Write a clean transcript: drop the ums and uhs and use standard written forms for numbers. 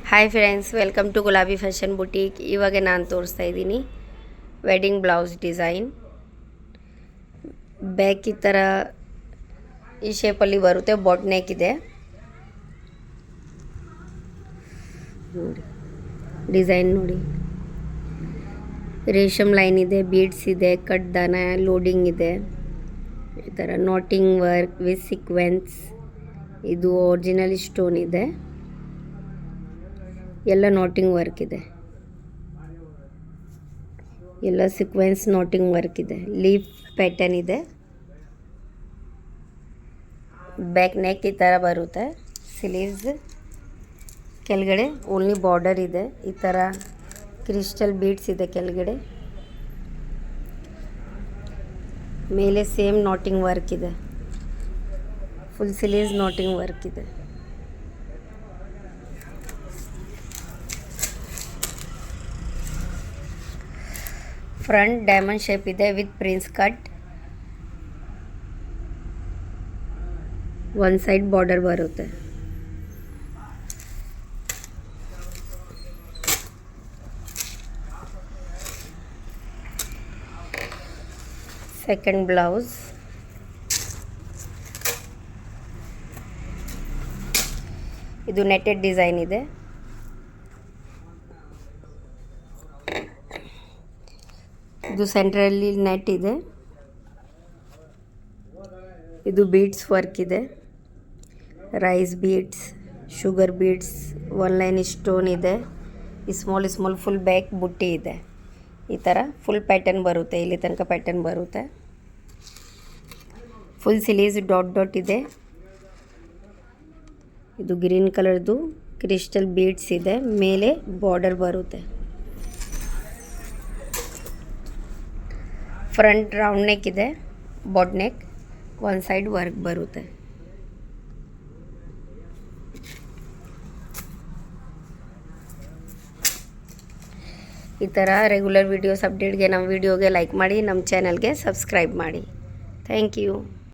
Hi friends, welcome to ಗುಲಾಬಿ fashion boutique. ಇವಾಗ ನಾನು ತೋರಿಸ್ತಾ ಇದ್ದೀನಿ ವೆಡ್ಡಿಂಗ್ ಬ್ಲೌಸ್ ಡಿಸೈನ್. ಬ್ಯಾಕ್ ಈ ಥರ ಈ ಶೇಪಲ್ಲಿ ಬರುತ್ತೆ. ಬಾಟ್ ನೆಕ್ ಇದೆ ನೋಡಿ, ಡಿಸೈನ್ ನೋಡಿ. ರೇಷಮ್ ಲೈನ್ ಇದೆ, ಬೀಡ್ಸ್ ಇದೆ, ಕಟ್ ದಾನ, ಲೋಡಿಂಗ್ ಇದೆ. ಈ ಥರ ನಾಟಿಂಗ್ ವರ್ಕ್ ವಿತ್ ಸೀಕ್ವೆನ್ಸ್. ಇದು ಒರಿಜಿನಲ್ ಸ್ಟೋನ್ ಇದೆ, ಎಲ್ಲ ನಾಟಿಂಗ್ ವರ್ಕ್ ಇದೆ, ಎಲ್ಲ ಸೀಕ್ವೆನ್ಸ್ ನಾಟಿಂಗ್ ವರ್ಕ್ ಇದೆ. ಲೀಫ್ ಪ್ಯಾಟರ್ನ್ ಇದೆ. ಬ್ಯಾಕ್ ನೆಕ್ ಈ ಥರ ಬರುತ್ತೆ. ಸ್ಲೀವ್ಸ್ ಕೆಳಗಡೆ ಓನ್ಲಿ ಬಾರ್ಡರ್ ಇದೆ. ಈ ಥರ ಕ್ರಿಸ್ಟಲ್ ಬೀಡ್ಸ್ ಇದೆ ಕೆಳಗಡೆ. ಮೇಲೆ ಸೇಮ್ ನಾಟಿಂಗ್ ವರ್ಕ್ ಇದೆ. ಫುಲ್ ಸ್ಲೀವ್ಸ್ ನಾಟಿಂಗ್ ವರ್ಕ್ ಇದೆ. ಫ್ರಂಟ್ ಡೈಮಂಡ್ ಶೇಪ್ ಇದೆ with prince cut. One side border ಬರುತ್ತೆ. Second blouse. ಇದು ನೆಟೆಡ್ ಡಿಸೈನ್ ಇದೆ. ಇದು ಸೆಂಟ್ರಲ್ಲಿ ನೆಟ್ ಇದೆ. ಇದು ಬೀಡ್ಸ್ ವರ್ಕ್ ಇದೆ. Rice beads, sugar beads, one line stone ಇದೆ. ಸ್ಮಾಲ್ ಸ್ಮಾಲ್ ಫುಲ್ ಬ್ಯಾಕ್ ಬುಟ್ಟಿ ಇದೆ. ಈ ಥರ ಫುಲ್ ಪ್ಯಾಟರ್ನ್ ಬರುತ್ತೆ. ಇಲ್ಲಿ ತನಕ ಪ್ಯಾಟರ್ನ್ ಬರುತ್ತೆ. ಫುಲ್ ಸ್ಲೀವ್ಸ್ ಡಾಟ್ ಡಾಟ್ ಇದೆ. ಇದು ಗ್ರೀನ್ ಕಲರ್ದು ಕ್ರಿಸ್ಟಲ್ ಬೀಡ್ಸ್ ಇದೆ. ಮೇಲೆ ಬಾರ್ಡರ್ ಬರುತ್ತೆ. ಫ್ರಂಟ್ ರೌಂಡ್ ನೆಕ್ ಇದೆ, boat neck, one side work ಬರುತ್ತೆ. ಈ ಥರ ರೆಗ್ಯುಲರ್ ವೀಡಿಯೋಸ್ ಅಪ್ಡೇಟ್ಗೆ ನಮ್ಮ ವೀಡಿಯೋಗೆ ಲೈಕ್ ಮಾಡಿ, ನಮ್ಮ ಚಾನಲ್ಗೆ ಸಬ್ಸ್ಕ್ರೈಬ್ ಮಾಡಿ. Thank you.